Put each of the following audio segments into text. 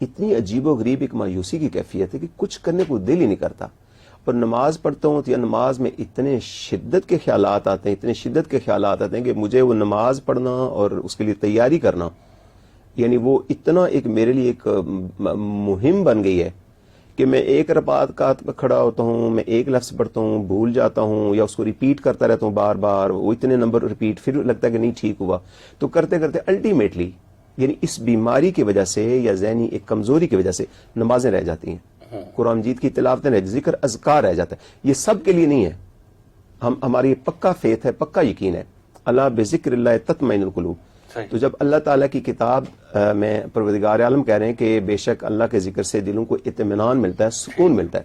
اتنی عجیب و غریب ایک مایوسی کی کیفیت ہے کہ کچھ کرنے کو دل ہی نہیں کرتا. اور نماز پڑھتا ہوں تو یا نماز میں اتنے شدت کے خیالات آتے ہیں کہ مجھے وہ نماز پڑھنا اور اس کے لیے تیاری کرنا, یعنی وہ اتنا ایک میرے لیے ایک مہم بن گئی ہے کہ میں ایک رکعت کھڑا ہوتا ہوں, میں ایک لفظ پڑھتا ہوں, بھول جاتا ہوں یا اس کو ریپیٹ کرتا رہتا ہوں بار بار, وہ اتنے نمبر ریپیٹ, پھر لگتا ہے کہ نہیں ٹھیک ہوا. تو کرتے کرتے الٹیمیٹلی یعنی اس بیماری کی وجہ سے یا ذہنی ایک کمزوری کی وجہ سے نمازیں رہ جاتی ہیں, قرآن مجید کی تلاوتیں رہ, ذکر اذکار رہ جاتا ہے. یہ سب کے لیے نہیں ہے. ہماری پکا فیتھ ہے, پکا یقین ہے, اللہ بذکر اللہ تطمئن القلوب. تو جب اللہ تعالیٰ کی کتاب میں پروردگار عالم کہہ رہے ہیں کہ بے شک اللہ کے ذکر سے دلوں کو اطمینان ملتا ہے, سکون ملتا ہے,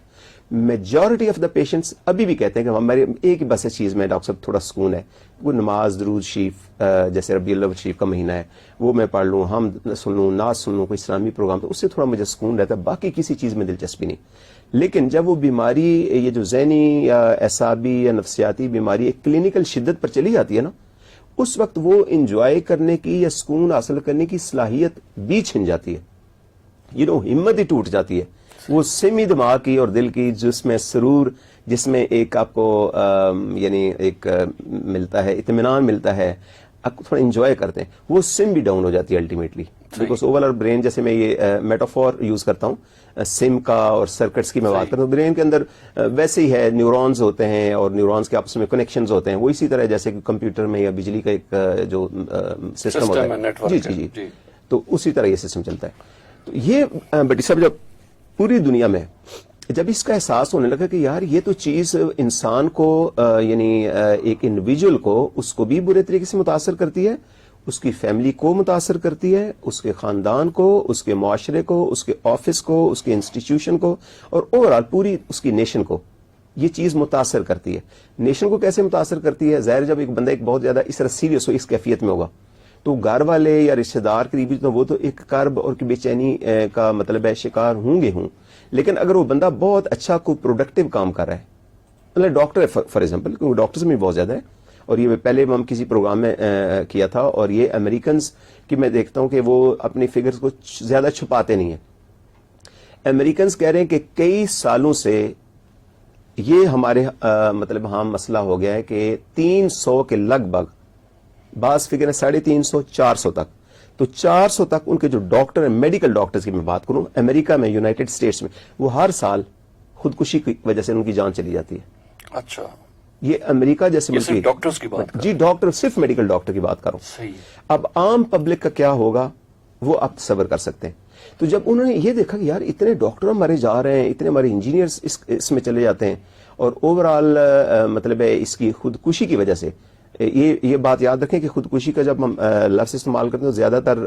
میجورٹی آف دا پیشنٹس ابھی بھی کہتے ہیں کہ ہمارے ایک ہی بس چیز میں ڈاکٹر صاحب تھوڑا سکون ہے, وہ نماز, درود شریف, جیسے ربیع الاول شریف کا مہینہ ہے وہ میں پڑھ لوں, ہم سن لوں, نعت سن لوں, کوئی اسلامی پروگرام, تو اس سے تھوڑا مجھے سکون رہتا ہے, باقی کسی چیز میں دلچسپی نہیں. لیکن جب وہ بیماری, یہ جو ذہنی یا اعصابی یا نفسیاتی بیماری ایک کلینکل شدت پر چلی جاتی ہے نا, اس وقت وہ انجوائے کرنے کی یا سکون حاصل کرنے کی صلاحیت بھی چھن جاتی ہے. ہمت ہی ٹوٹ جاتی ہے. وہ سمی دماغ کی اور دل کی جس میں سرور, جس میں ایک آپ کو یعنی ایک ملتا ہے, اطمینان ملتا ہے, آپ تھوڑا انجوائے کرتے ہیں, وہ سم بھی ڈاؤن ہو جاتی ہے ultimately. Because over all brain, جیسے میں یہ میٹافور یوز کرتا ہوں سم کا اور سرکٹس کی میں بات کرتا ہوں, برین کے اندر ویسے ہی ہے, نیورونز ہوتے ہیں اور نیورونز کے آپس میں کنیکشنز ہوتے ہیں, وہ اسی طرح جیسے کہ کمپیوٹر میں یا بجلی کا ایک جو سسٹم ہوتا ہے, جی, تو اسی طرح یہ سسٹم چلتا ہے. تو یہ بٹی صاحب جب پوری دنیا میں جب اس کا احساس ہونے لگا کہ یار یہ تو چیز انسان کو یعنی ایک انڈیویجول کو, اس کو بھی برے طریقے سے متاثر کرتی ہے, اس کی فیملی کو متاثر کرتی ہے, اس کے خاندان کو, اس کے معاشرے کو, اس کے آفس کو, اس کے انسٹیٹیوشن کو, اور اوور آل پوری اس کی نیشن کو یہ چیز متاثر کرتی ہے. نیشن کو کیسے متاثر کرتی ہے؟ ظاہر جب ایک بندہ ایک بہت زیادہ اس طرح سیریس ہو, اس کیفیت میں ہوگا, تو گھر والے یا رشتے دار قریبی تو وہ تو ایک کرب اور بے چینی کا مطلب ہے شکار ہوں. لیکن اگر وہ بندہ بہت اچھا کوئی پروڈکٹیو کام کر رہا ہے, مطلب ڈاکٹر ہے فار ایگزامپل, کیونکہ ڈاکٹرز میں بہت زیادہ ہے, اور یہ پہلے ہم کسی پروگرام میں کیا تھا, اور یہ امریکنز کی میں دیکھتا ہوں کہ وہ اپنی فگرز کو زیادہ چھپاتے نہیں ہیں. امریکنز کہہ رہے ہیں کہ کئی سالوں سے یہ ہمارے مطلب ہاں مسئلہ ہو گیا ہے کہ 300 کے لگ بھگ, بعض فگر ہے 350 400 تک, تو 400 تک ان کے جو ڈاکٹر ہیں, میڈیکل ڈاکٹرز کی میں بات کروں, امریکہ میں, یونائٹڈ اسٹیٹس میں, وہ ہر سال خودکشی کی وجہ سے ان کی جان چلی جاتی ہے. اچھا, یہ امریکہ جیسے ملک, ڈاکٹرز کی بات, جی ڈاکٹر, صرف میڈیکل ڈاکٹر کی بات کر رہا ہوں. اب عام پبلک کا کیا ہوگا وہ آپ تصور کر سکتے ہیں. تو جب انہوں نے یہ دیکھا کہ یار اتنے ڈاکٹر ہمارے جا رہے ہیں, اتنے ہمارے انجینئرز اس میں چلے جاتے ہیں, اور اوور آل مطلب ہے اس کی خودکشی کی وجہ سے, یہ بات یاد رکھیں کہ خودکشی کا جب ہم لفظ استعمال کرتے ہیں تو زیادہ تر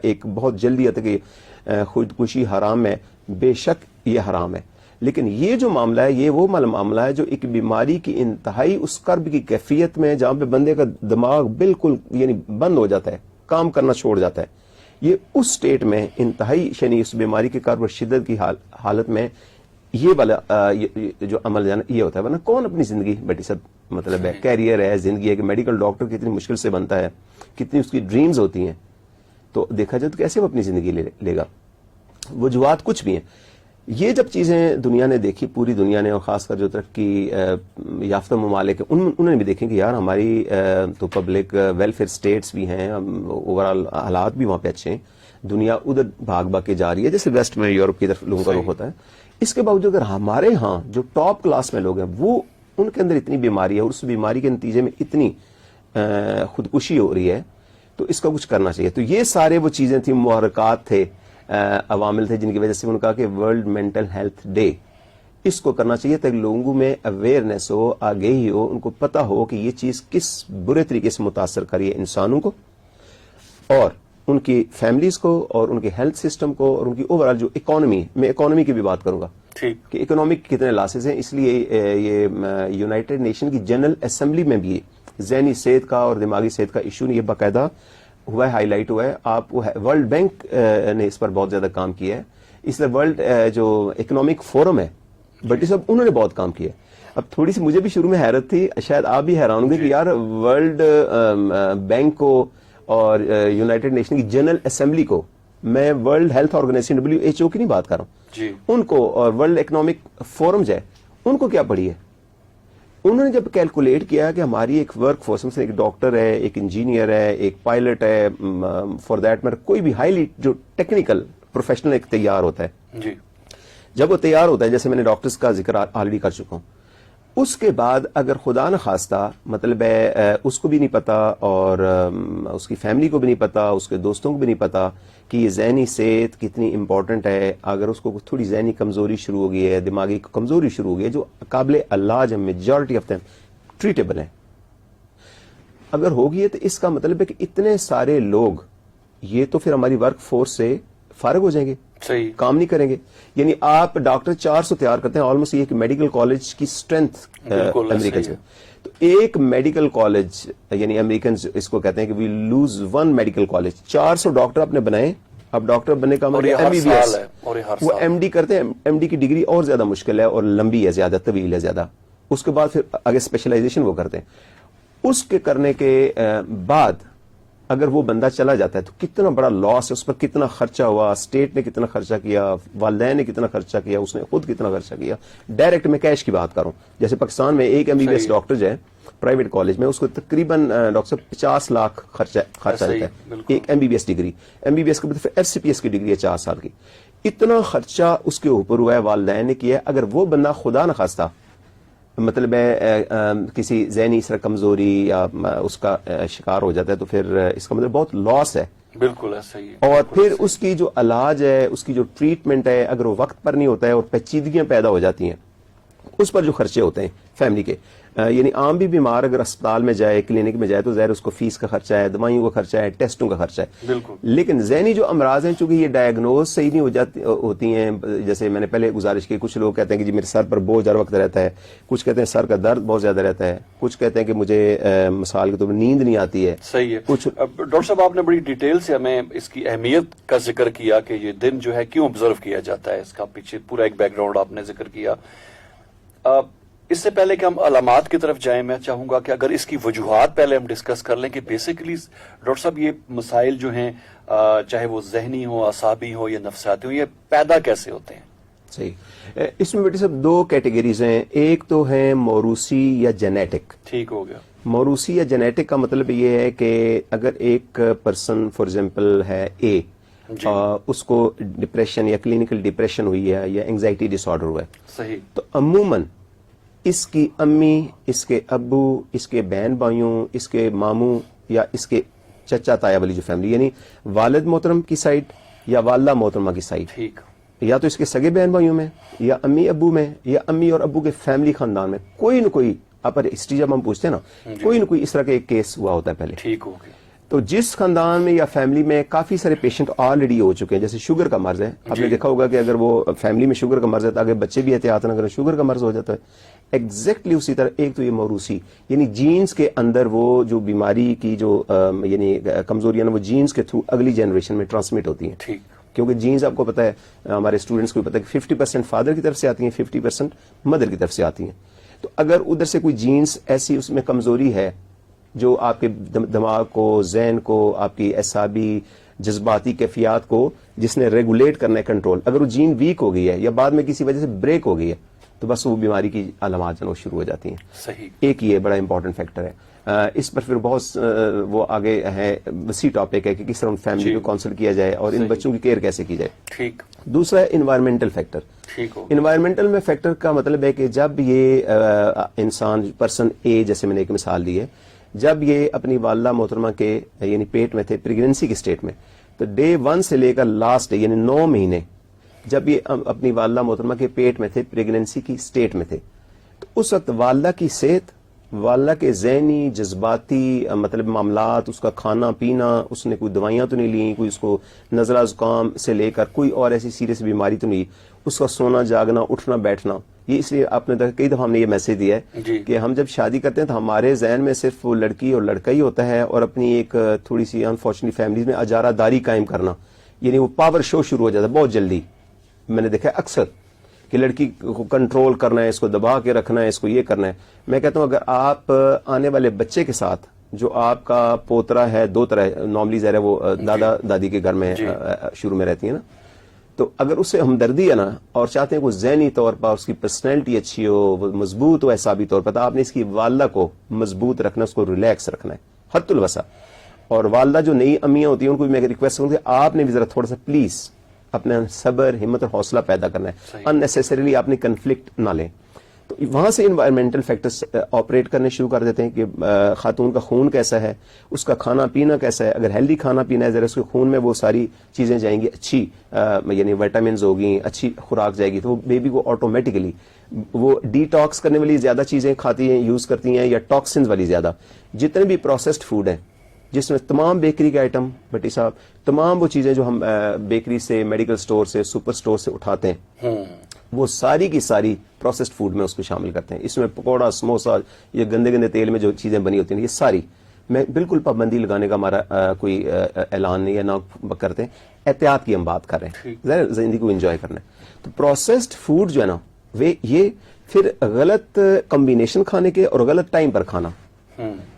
ایک بہت جلدی آتا ہے کہ خودکشی حرام ہے. بے شک یہ حرام ہے, لیکن یہ جو معاملہ ہے یہ وہ معاملہ ہے جو ایک بیماری کی انتہائی اس کرب کی کیفیت میں, جہاں پہ بندے کا دماغ بالکل یعنی بند ہو جاتا ہے, کام کرنا چھوڑ جاتا ہے, یہ اس سٹیٹ میں انتہائی یعنی اس بیماری کے کرب اور شدت کی حالت میں یہ والا جو عمل یہ ہوتا ہے. ورنہ کون اپنی زندگی بیٹی سب مطلب ہے کیریئر ہے, زندگی ہے, کہ میڈیکل ڈاکٹر کتنی مشکل سے بنتا ہے, کتنی اس کی ڈریمز ہوتی ہیں, تو دیکھا جائے تو کیسے وہ اپنی زندگی لے گا. وجوہات کچھ بھی ہیں. یہ جب چیزیں دنیا نے دیکھی, پوری دنیا نے, اور خاص کر جو ترقی یافتہ ممالک ہیں, انہوں نے بھی دیکھیں کہ یار ہماری تو پبلک ویلفیئر اسٹیٹس بھی ہیں, اوور آل حالات بھی وہاں پہ اچھے ہیں, دنیا ادھر بھاگ کے جا رہی ہے جیسے ویسٹ میں یورپ کی طرف لوگوں کا رخ ہوتا ہے. اس کے باوجود اگر ہمارے ہاں جو ٹاپ کلاس میں لوگ ہیں وہ ان کے اندر اتنی بیماری ہے اور اس بیماری کے نتیجے میں اتنی خودکشی ہو رہی ہے, تو اس کا کچھ کرنا چاہیے. تو یہ سارے وہ چیزیں تھیں, محرکات تھے, عوامل تھے, جن کی وجہ سے انہوں نے کہا کہ ورلڈ مینٹل ہیلتھ ڈے اس کو کرنا چاہیے تاکہ لوگوں میں اویئرنیس ہو, آگہی ہو, ان کو پتا ہو کہ یہ چیز کس برے طریقے سے متاثر کر رہی ہے انسانوں کو اور ان کی فیملیز کو اور ان کے ہیلتھ سسٹم کو اور ان کی اوور آل جو اکانومی, میں اکانومی کی بھی بات کروں گا کہ اکنامک کتنے لاسز ہیں. اس لیے یہ یونائٹڈ نیشن کی جنرل اسمبلی میں بھی ذہنی صحت کا اور دماغی صحت کا ایشو یہ باقاعدہ ہوا ہے, ہائی لائٹ ہوا ہے. آپ ورلڈ بینک نے اس پر بہت زیادہ کام کیا ہے. اس لیے ورلڈ جو اکنامک فورم ہے بٹ صاحب انہوں نے بہت کام کیا ہے. اب تھوڑی سی مجھے بھی شروع میں حیرت تھی, شاید آپ بھی حیران ہوں گے کہ یار ورلڈ بینک کو اور یونائٹڈ نیشن کی جنرل اسمبلی کو میں ورلڈ ہیلتھ آرگنائزیشن WHO کی نہیں بات کر رہا ہوں جی ان کو، اور ورلڈ اکنامک فورم جو ہے ان کو کیا پڑھی ہے. انہوں نے جب کیلکولیٹ کیا کہ ہماری ایک ورک فورس میں ایک ڈاکٹر ہے، ایک انجینئر ہے، ایک پائلٹ ہے، فار دیٹ میٹر کوئی بھی ہائیلی جو ٹیکنیکل پروفیشنل ایک تیار ہوتا ہے، جی جب وہ تیار ہوتا ہے، جیسے میں نے ڈاکٹرز کا ذکر آلریڈی کر چکا ہوں، اس کے بعد اگر خدا نہ خواستہ مطلب ہے اس کو بھی نہیں پتا اور اس کی فیملی کو بھی نہیں پتا، اس کے دوستوں کو بھی نہیں پتا کہ یہ ذہنی صحت کتنی امپورٹنٹ ہے. اگر اس کو تھوڑی ذہنی کمزوری شروع ہو گئی ہے، دماغی کمزوری شروع ہو گئی ہے جو قابل علاج ہے، میجورٹی آف دم ٹریٹیبل ہے، اگر ہوگی ہے تو اس کا مطلب ہے کہ اتنے سارے لوگ یہ تو پھر ہماری ورک فورس سے فارغ ہو جائیں گے، صحیح کام نہیں کریں گے. یعنی آپ ڈاکٹر 400 تیار کرتے ہیں، آلموسٹ یہ کہ میڈیکل کالج کی اسٹرینتھ امریکن میں، تو ایک میڈیکل کالج یعنی امریکن اس کو کہتے ہیں کہ we lose one medical college. 400 doctor آپ نے بنائے. اب ڈاکٹر بننے کا مطلب MBBS، وہ MD کرتے ہیں. MD کی ڈگری اور زیادہ مشکل ہے اور لمبی ہے، زیادہ طویل ہے زیادہ. اس کے بعد پھر آگے اسپیشلائزیشن وہ کرتے ہیں. اس کے کرنے کے بعد اگر وہ بندہ چلا جاتا ہے تو کتنا بڑا لاس ہے، اس پر کتنا خرچہ ہوا، اسٹیٹ نے کتنا خرچہ کیا، والدین نے کتنا خرچہ کیا، اس نے خود کتنا خرچہ کیا. ڈائریکٹ میں کیش کی بات کروں، جیسے پاکستان میں ایک MBBS ڈاکٹر جو ہے پرائیویٹ کالج میں اس کو تقریباً ڈاکٹر صاحب 50 لاکھ خرچہ آتا ہے ایک MBBS ڈگری. MBBS کے بعد پھر FCPS کی ڈگری ہے 4 سال کی. اتنا خرچہ اس کے اوپر ہوا ہے، والدین نے کیا ہے. اگر وہ بندہ خدا نہ خواستہ مطلب ہے کسی ذہنی سر کمزوری یا اس کا شکار ہو جاتا ہے تو پھر اس کا مطلب بہت لاس ہے. بالکل ایسا ہی ہے. اور پھر اس کی جو علاج ہے، اس کی جو ٹریٹمنٹ ہے، اگر وہ وقت پر نہیں ہوتا ہے اور پیچیدگیاں پیدا ہو جاتی ہیں، اس پر جو خرچے ہوتے ہیں فیملی کے، یعنی عام بھی بیمار اگر اسپتال میں جائے، کلینک میں جائے تو ظاہر اس کو فیس کا خرچہ ہے، دوائیوں کا خرچہ ہے، ٹیسٹوں کا خرچہ ہے. بالکل. لیکن ذہنی جو امراض ہیں چونکہ یہ ڈائگنوز صحیح نہیں ہوتی ہیں، جیسے میں نے پہلے گزارش کی، کچھ لوگ کہتے ہیں کہ جی میرے سر پر بوجھ ہر وقت رہتا ہے، کچھ کہتے ہیں سر کا درد بہت زیادہ رہتا ہے، کچھ کہتے ہیں کہ مجھے مثال کے طور پر نیند نہیں آتی ہے. صحیح ہے. کچھ ڈاکٹر صاحب آپ نے بڑی ڈیٹیل سے ہمیں اس کی اہمیت کا ذکر کیا کہ یہ دن جو ہے کیوں آبزرو کیا جاتا ہے، اس کا پیچھے پورا ایک بیک گراؤنڈ آپ نے ذکر کیا. اس سے پہلے کہ ہم علامات کی طرف جائیں، میں چاہوں گا کہ اگر اس کی وجوہات پہلے ہم ڈسکس کر لیں کہ بیسیکلی ڈاکٹر صاحب یہ مسائل جو ہیں چاہے وہ ذہنی ہو، اعصابی ہو یا نفسیاتی ہو، یہ پیدا کیسے ہوتے ہیں؟ صحیح. اس میں بیٹے صاحب 2 کیٹیگریز ہیں. ایک تو ہے موروثی یا جینیٹک. ٹھیک ہو گیا. موروثی یا جینیٹک کا مطلب یہ ہے کہ اگر ایک پرسن فار ایگزامپل ہے A، اس کو ڈپریشن یا کلینکل ڈپریشن ہوئی ہے یا اینگزائٹی ڈس آرڈر ہوا ہے، صحیح، تو عموماً اس کی امی، اس کے ابو، اس کے بہن بھائیوں، اس کے ماموں یا اس کے چچا تایا والی جو فیملی، یعنی والد محترم کی سائڈ یا والدہ محترمہ کی سائڈ، ٹھیک، یا تو اس کے سگے بہن بھائیوں میں یا امی ابو میں یا امی اور ابو کے فیملی خاندان میں کوئی نہ کوئی، آپ ہسٹری جب ہم پوچھتے ہیں نا، کوئی نہ کوئی اس طرح کا ایک کیس ہوا ہوتا ہے پہلے. ٹھیک ہو گیا. تو جس خاندان میں یا فیملی میں کافی سارے پیشنٹ آلریڈی ہو چکے ہیں، جیسے شوگر کا مرض ہے، آپ نے دیکھا ہوگا کہ اگر وہ فیملی میں شوگر کا مرض ہے تو آگے بچے بھی احتیاط نہ کریں، شوگر کا مرض ہو جاتا ہے. ایگزیکٹلی اسی طرح ایک تو یہ موروثی، یعنی جینز کے اندر وہ جو بیماری کی جو یعنی کمزوریاں وہ جینز کے تھرو اگلی جنریشن میں ٹرانسمٹ ہوتی ہیں. ٹھیک، کیونکہ جینز آپ کو پتا ہے، ہمارے اسٹوڈنٹس کو پتا ہے کہ 50% فادر کی طرف سے آتی ہیں، 50% مدر کی طرف سے آتی ہیں. تو اگر ادھر سے کوئی جینز ایسی اس میں کمزوری ہے جو آپ کے دماغ کو، ذہن کو، آپ کی اعصابی جذباتی کیفیات کو جس نے ریگولیٹ کرنا ہے، کنٹرول، اگر وہ جین ویک ہو گئی ہے یا بعد میں کسی وجہ سے بریک ہو گئی ہے تو بس وہ بیماری کی علامات جو شروع ہو جاتی ہیں. صحیح. ایک یہ بڑا امپورٹنٹ فیکٹر ہے. اس پر پھر بہت وہ آگے ہے، وسیع ٹاپک ہے کہ کس طرح فیملی کو کاؤنسل کیا جائے اور ان بچوں کی کیئر کیسے کی جائے. ٹھیک. دوسرا ہے انوائرمنٹل فیکٹر. ٹھیک ہو. انوائرمنٹل میں فیکٹر کا مطلب ہے کہ جب یہ انسان پرسن اے، جیسے میں نے ایک مثال دی ہے، جب یہ اپنی والدہ محترمہ کے یعنی پیٹ میں تھے، پریگننسی کے اسٹیٹ میں، تو ڈے 1 سے لے کر لاسٹ ڈے یعنی 9 مہینے جب یہ اپنی والدہ محترمہ کے پیٹ میں تھے، پریگننسی کی اسٹیٹ میں تھے، تو اس وقت والدہ کی صحت، والدہ کے ذہنی جذباتی مطلب معاملات، اس کا کھانا پینا، اس نے کوئی دوائیاں تو نہیں لیں، کوئی اس کو نزلہ زکام سے لے کر کوئی اور ایسی سیریس بیماری تو نہیں، اس کا سونا جاگنا، اٹھنا بیٹھنا. یہ اس لیے آپ نے کئی دفعہ ہم نے یہ میسج دیا ہے کہ ہم جب شادی کرتے ہیں تو ہمارے ذہن میں صرف وہ لڑکی اور لڑکا ہی ہوتا ہے، اور اپنی ایک تھوڑی سی انفارچونیٹ فیملیز میں اجارہ داری قائم کرنا، یعنی وہ پاور شو شروع ہو جاتا ہے بہت جلدی. میں نے دیکھا ہے اکثر کہ لڑکی کو کنٹرول کرنا ہے، اس کو دبا کے رکھنا ہے، اس کو یہ کرنا ہے. میں کہتا ہوں اگر آپ آنے والے بچے کے ساتھ جو آپ کا پوترا ہے دو طرح نارملی ظاہر ہے وہ دادا دادی کے گھر میں شروع میں رہتی ہے نا, تو اگر اس سے ہمدردی ہے نا اور چاہتے ہیں کہ وہ ذہنی طور پر اس کی پرسنالٹی اچھی ہو, وہ مضبوط ہو اعصابی طور پر, تو آپ نے اس کی والدہ کو مضبوط رکھنا, اس کو ریلیکس رکھنا ہے حد الوسع. اور والدہ جو نئی امیاں ہوتی ہیں ان کو بھی میں ریکویسٹ کروں کہ آپ نے بھی ذرا تھوڑا سا پلیز اپنا صبر ہمت اور حوصلہ پیدا کرنا ہے, ان نیسیسریلی آپ نے کنفلکٹ نہ لیں. تو وہاں سے انوائرمنٹل فیکٹرز آپریٹ کرنے شروع کر دیتے ہیں کہ خاتون کا خون کیسا ہے, اس کا کھانا پینا کیسا ہے. اگر ہیلدی کھانا پینا ہے ذرا اس کے خون میں وہ ساری چیزیں جائیں گی اچھی, یعنی وائٹامنز ہوگی, اچھی خوراک جائے گی, تو بیبی کو آٹومیٹکلی وہ ڈی ٹاکس کرنے والی زیادہ چیزیں کھاتی ہیں, یوز کرتی ہیں, یا ٹاکسنز والی زیادہ. جتنے بھی پروسیسڈ فوڈ ہیں جس میں تمام بیکری کا آئٹم بٹی صاحب, تمام وہ چیزیں جو ہم بیکری سے, میڈیکل سٹور سے, سپر سٹور سے اٹھاتے ہیں, وہ ساری کی ساری پروسیسڈ فوڈ میں اس کو شامل کرتے ہیں. اس میں پکوڑا, سموسا, یہ گندے گندے تیل میں جو چیزیں بنی ہوتی ہیں, یہ ساری میں بالکل پابندی لگانے کا ہمارا کوئی اعلان نہیں ہے, نہ کرتے ہیں. احتیاط کی ہم بات کر رہے ہیں, ذرا زندگی کو انجوائے کرنا ہے. تو پروسیسڈ فوڈ جو ہے نا یہ پھر غلط کمبینیشن کھانے کے اور غلط ٹائم پر کھانا,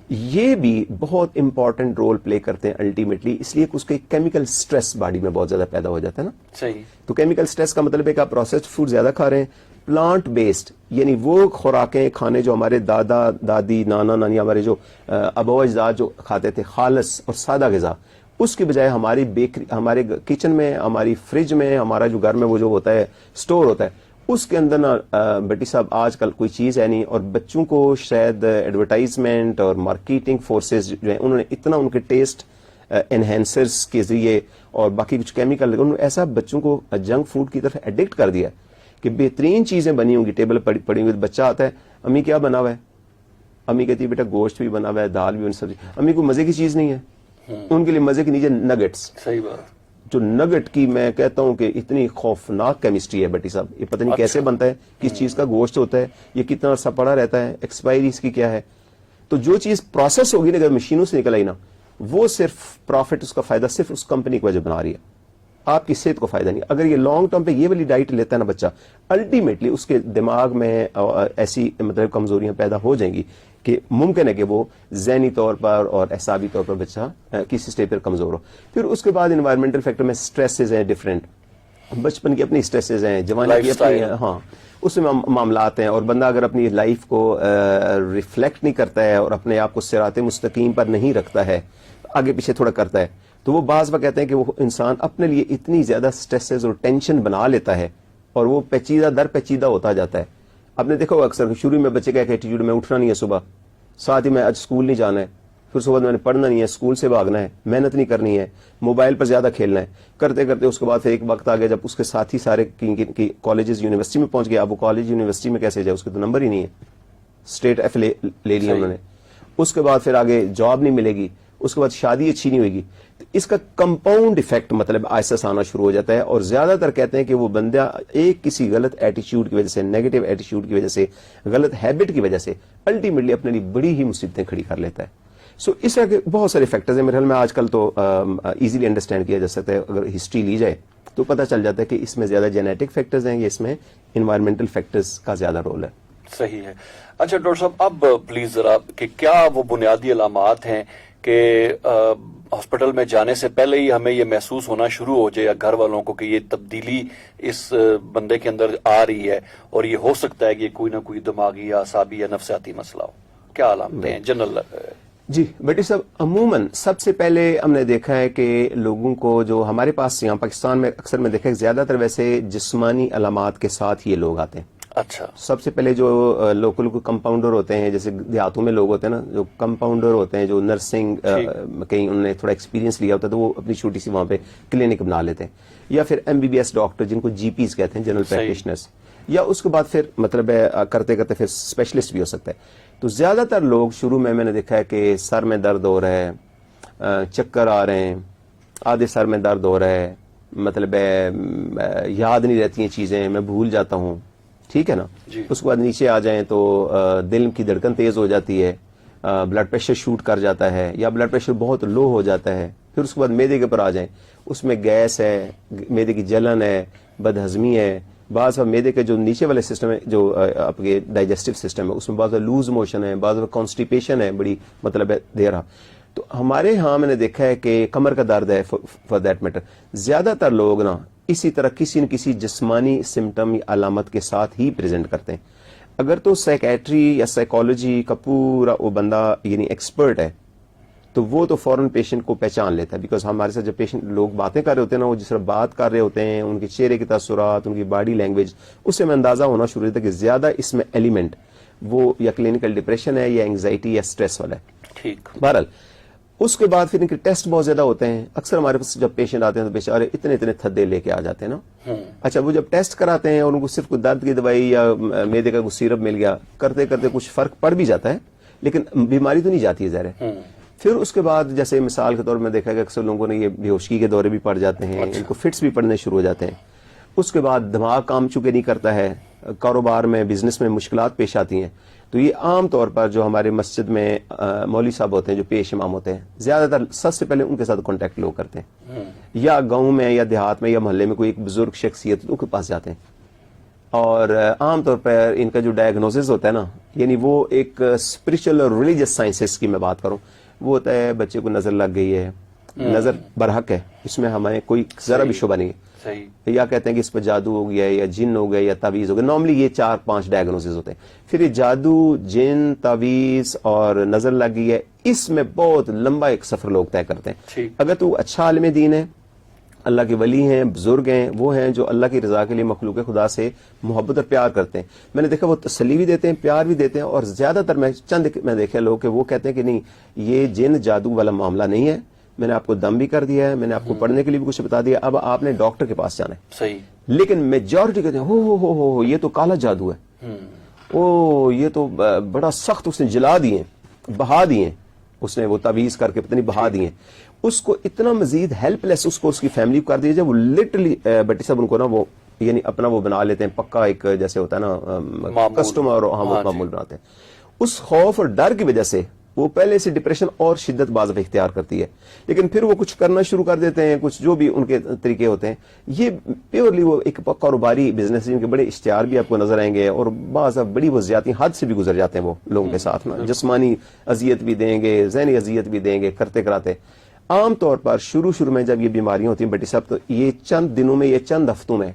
یہ بھی بہت امپورٹنٹ رول پلے کرتے ہیں الٹیمیٹلی. اس لیے کہ اس کے کیمیکل سٹریس باڈی میں بہت زیادہ پیدا ہو جاتا ہے نا. صحیح. تو کیمیکل سٹریس کا مطلب ہے کہ آپ پروسیسڈ فوڈ زیادہ کھا رہے ہیں. پلانٹ بیسڈ یعنی وہ خوراکیں کھانے جو ہمارے دادا دادی نانا نانی ہمارے جو ابا اجداد جو کھاتے تھے, خالص اور سادہ غذا, اس کے بجائے ہماری بیکری, ہمارے کچن میں, ہماری فریج میں, ہمارا جو گھر میں وہ جو ہوتا ہے سٹور ہوتا ہے, اس کے اندر نا بٹی صاحب آج کل کوئی چیز ہے نہیں. اور بچوں کو شاید ایڈورٹائزمنٹ اور مارکیٹنگ فورسز جو ہیں انہوں نے اتنا ان کے ٹیسٹ انہینسرز کے ذریعے اور باقی کچھ کیمیکل انہوں نے ایسا بچوں کو جنک فوڈ کی طرف ایڈکٹ کر دیا کہ بہترین چیزیں بنی ہوں گی, ٹیبل پڑی ہوئی, بچہ آتا ہے, امی کیا بنا ہوا ہے, امی کہتی ہے بیٹا گوشت بھی بنا ہوا ہے, دال بھی, سبزی. امی کو مزے کی چیز نہیں ہے, ان کے لیے مزے کی نیچے نگٹس. صحیح بات. جو نگٹ کی میں کہتا ہوں کہ اتنی خوفناک کیمسٹری ہے بٹی صاحب, یہ پتہ نہیں کیسے بنتا ہے, کس چیز کا گوشت ہوتا ہے, یہ کتنا عرصہ پڑا رہتا ہے, ایکسپائری اس کی کیا ہے. تو جو چیز پروسیس ہوگی نا, اگر مشینوں سے نکل آئی نا, وہ صرف پروفٹ, اس کا فائدہ صرف اس کمپنی کی وجہ بنا رہی ہے, آپ کی صحت کو فائدہ نہیں. اگر یہ لانگ ٹرم پہ یہ والی ڈائٹ لیتا ہے نا بچہ, الٹیمیٹلی اس کے دماغ میں ایسی مطلب کمزوریاں پیدا ہو جائیں گی کہ ممکن ہے کہ وہ ذہنی طور پر اور اعصابی طور پر بچہ کسی اسٹیج پر کمزور ہو. پھر اس کے بعد انوائرمنٹل فیکٹر میں سٹریسز ہیں ڈفرینٹ, بچپن کی اپنی سٹریسز ہیں, جوانی کی اپنی, ہاں اس میں معاملات ہیں. اور بندہ اگر اپنی لائف کو ریفلیکٹ نہیں کرتا ہے اور اپنے آپ کو صراط مستقیم پر نہیں رکھتا ہے, آگے پیچھے تھوڑا کرتا ہے, تو وہ بعض وقت کہتے ہیں کہ وہ انسان اپنے لیے اتنی زیادہ سٹریسز اور ٹینشن بنا لیتا ہے اور وہ پیچیدہ در پیچیدہ ہوتا جاتا ہے. آپ نے دیکھا ہوگا اکثر شروع میں بچے کا ایک ایٹیٹیوڈ میں اٹھنا نہیں ہے صبح, ساتھ ہی میں آج اسکول نہیں جانا ہے, پھر صبح میں نے پڑھنا نہیں ہے, اسکول سے بھاگنا ہے, محنت نہیں کرنی ہے, موبائل پر زیادہ کھیلنا ہے, کرتے کرتے اس کے بعد پھر ایک وقت آ گیا جب اس کے ساتھی سارے کالجز یونیورسٹی میں پہنچ گیا. اب وہ کالج یونیورسٹی میں کیسے جائے, اس کے تو نمبر ہی نہیں ہے, اسٹیٹ ایف لے لیا انہوں نے. اس کے بعد پھر آگے جاب نہیں ملے گی, اس کے بعد شادی اچھی نہیں ہوئے گی. اس کا کمپاؤنڈ ایفیکٹ مطلب آہستہ آنا شروع ہو جاتا ہے. اور زیادہ تر کہتے ہیں کہ وہ بندہ ایک کسی غلط ایٹیچیوڈ کی وجہ سے, نیگیٹو ایٹیچیوڈ کی وجہ سے, غلط ہیبٹ کی وجہ سے الٹیمیٹلی اپنے لیے بڑی ہی مصیبتیں کھڑی کر لیتا ہے. سو اس طرح کے بہت سارے فیکٹرز ہیں میرے خیال میں آج کل تو ایزیلی انڈرسٹینڈ کیا جا سکتا ہے. اگر ہسٹری لی جائے تو پتہ چل جاتا ہے کہ اس میں زیادہ جینیٹک فیکٹرز ہیں یا اس میں انوائرمنٹل فیکٹرز کا زیادہ رول ہے. صحیح ہے. اچھا ڈاکٹر صاحب, اب پلیز ذرا کہ کیا وہ بنیادی علامات ہیں کہ ہاسپٹل میں جانے سے پہلے ہی ہمیں یہ محسوس ہونا شروع ہو جائے, یا گھر والوں کو, کہ یہ تبدیلی اس بندے کے اندر آ رہی ہے اور یہ ہو سکتا ہے کہ کوئی نہ کوئی دماغی یا اعصابی یا نفسیاتی مسئلہ ہو؟ کیا علامتیں ہیں جنرل؟ جی بیٹی صاحب, عموماً سب سے پہلے ہم نے دیکھا ہے کہ لوگوں کو جو ہمارے پاس یہاں پاکستان میں اکثر میں دیکھا ہے زیادہ تر ویسے جسمانی علامات کے ساتھ یہ لوگ آتے ہیں. اچھا. سب سے پہلے جو لوکل کمپاؤنڈر ہوتے ہیں, جیسے دیہاتوں میں لوگ ہوتے ہیں نا, جو کمپاؤنڈر ہوتے ہیں, جو نرسنگ کہیں انہوں نے تھوڑا ایکسپیرینس لیا ہوتا ہے, تو وہ اپنی چھوٹی سی وہاں پہ کلینک بنا لیتے ہیں. یا پھر MBBS ڈاکٹر جن کو GPs کہتے ہیں, جنرل پریکٹیشنرز. یا اس کے بعد پھر مطلب ہے کرتے کرتے پھر اسپیشلسٹ بھی ہو سکتا ہے. تو زیادہ تر لوگ شروع میں نے دیکھا ہے کہ سر میں درد ہو رہا ہے, چکر آ رہے ہیں, آدھے سر میں درد ہو رہا ہے, مطلب ہے یاد نہیں رہتی ہیں چیزیں, میں بھول جاتا ہوں, ٹھیک ہے نا. اس کے بعد نیچے آ جائیں تو دل کی دھڑکن تیز ہو جاتی ہے, بلڈ پریشر شوٹ کر جاتا ہے, یا بلڈ پریشر بہت لو ہو جاتا ہے. پھر اس کے بعد میدے کے اوپر آ جائیں, اس میں گیس ہے, میدے کی جلن ہے, بد ہضمی ہے, بعض میدے کے جو نیچے والے سسٹم ہے جو آپ کے ڈائجسٹو سسٹم ہے اس میں بعض لوز موشن ہے, بعض کانسٹیپیشن ہے بڑی مطلب ہے دے رہا. تو ہمارے ہاں میں نے دیکھا ہے کہ کمر کا درد ہے فار دیٹ میٹر, زیادہ تر لوگ نا اسی طرح کسی نہ کسی جسمانی سمٹم یا علامت کے ساتھ ہی پریزنٹ کرتے ہیں. اگر تو سائیکیٹری یا سائیکالوجی کا پورا وہ بندہ یعنی ایکسپرٹ ہے تو وہ تو فوراً پیشنٹ کو پہچان لیتا ہے, بیکاز ہمارے ساتھ جب پیشنٹ لوگ باتیں کر رہے ہوتے ہیں نا, وہ جس طرح بات کر رہے ہوتے ہیں, ان کے چہرے کے تاثرات, ان کی باڈی لینگویج, اس سے ہمیں اندازہ ہونا شروع ہوتا ہے کہ زیادہ اس میں ایلیمنٹ وہ یا کلینکل ڈپریشن ہے یا اینگزائٹی یا اسٹریس والا ہے. ٹھیک. بہرحال اس کے بعد پھر ان کے ٹیسٹ بہت زیادہ ہوتے ہیں. اکثر ہمارے پاس جب پیشنٹ آتے ہیں تو بیچارے اتنے تھدے لے کے آ جاتے ہیں نا. اچھا, وہ جب ٹیسٹ کراتے ہیں اور ان کو صرف کوئی درد کی دوائی یا میدے کا کوئی سیرپ مل گیا, کرتے کرتے کچھ فرق پڑ بھی جاتا ہے لیکن بیماری تو نہیں جاتی ہے ظاہر ہے. پھر اس کے بعد جیسے مثال کے طور میں دیکھا کہ اکثر لوگوں نے یہ بے ہوشی کے دورے بھی پڑ جاتے ہیں, ان کو فٹس بھی پڑنے شروع ہو جاتے ہیں. اس کے بعد دماغ کام چونکہ نہیں کرتا ہے, کاروبار میں بزنس میں مشکلات پیش آتی ہیں, تو یہ عام طور پر جو ہمارے مسجد میں مولوی صاحب ہوتے ہیں جو پیش امام ہوتے ہیں, زیادہ تر سب سے پہلے ان کے ساتھ کانٹیکٹ لوگ کرتے ہیں, یا گاؤں میں یا دیہات میں یا محلے میں کوئی ایک بزرگ شخصیت ان کے پاس جاتے ہیں. اور عام طور پر ان کا جو ڈائگنوسس ہوتا ہے نا, یعنی وہ ایک اسپرچل اور ریلیجس سائنسز کی میں بات کروں, وہ ہوتا ہے بچے کو نظر لگ گئی ہے, نظر برحق ہے, اس میں ہمیں کوئی ذرا بھی شبہ نہیں ہے, یا کہتے ہیں کہ اس پہ جادو ہو گیا ہے یا جن ہو گیا یا تعویذ ہو گیا. نارملی یہ 4-5 ڈائگنوسز ہوتے ہیں. پھر یہ جادو, جن, تعویذ اور نظر لگ گئی ہے, اس میں بہت لمبا ایک سفر لوگ طے کرتے ہیں. اگر تو اچھا عالم دین ہے, اللہ کے ولی ہیں, بزرگ ہیں, وہ ہیں جو اللہ کی رضا کے لیے مخلوق خدا سے محبت اور پیار کرتے ہیں, میں نے دیکھا وہ تسلی بھی دیتے ہیں, پیار بھی دیتے ہیں. اور زیادہ تر میں دیکھا لوگ کہ وہ کہتے ہیں کہ نہیں, یہ جن جادو والا معاملہ نہیں ہے, میں نے آپ کو دم بھی کر دیا ہے, میں نے آپ کو پڑھنے کے لیے بھی کچھ بتا دیا, اب آپ نے ڈاکٹر کے پاس جانا ہے. صحیح. لیکن میجورٹی کہتے ہیں ہو یہ تو کالا جادو ہے, او یہ تو بڑا سخت اس نے جلا دیے, بہا دیے, اس نے وہ تعویذ کر کے پتہ نہیں بہا دیے. اس کو اتنا مزید ہیلپ لیس اس کو اس کی فیملی کو کر دیا جائے, وہ لٹرلی بٹی صاحب ان کو نا وہ یعنی اپنا وہ بنا لیتے ہیں پکا ایک جیسے ہوتا ہے نا کسٹمر, اور معمول بناتے ہیں. اس خوف اور ڈر کی وجہ سے وہ پہلے سے ڈپریشن اور شدت بعض دفعہ اختیار کرتی ہے, لیکن پھر وہ کچھ کرنا شروع کر دیتے ہیں, کچھ جو بھی ان کے طریقے ہوتے ہیں. یہ پیورلی وہ ایک کاروباری بزنس, جن کے بڑے اشتہار بھی آپ کو نظر آئیں گے, اور بعض بڑی وہ زیادتی حد سے بھی گزر جاتے ہیں وہ لوگوں کے ساتھ نا, جسمانی اذیت بھی دیں گے, ذہنی اذیت بھی دیں گے کرتے کراتے. عام طور پر شروع میں جب یہ بیماریاں ہوتی ہیں بٹی صاحب, تو یہ چند دنوں میں, یہ چند ہفتوں میں,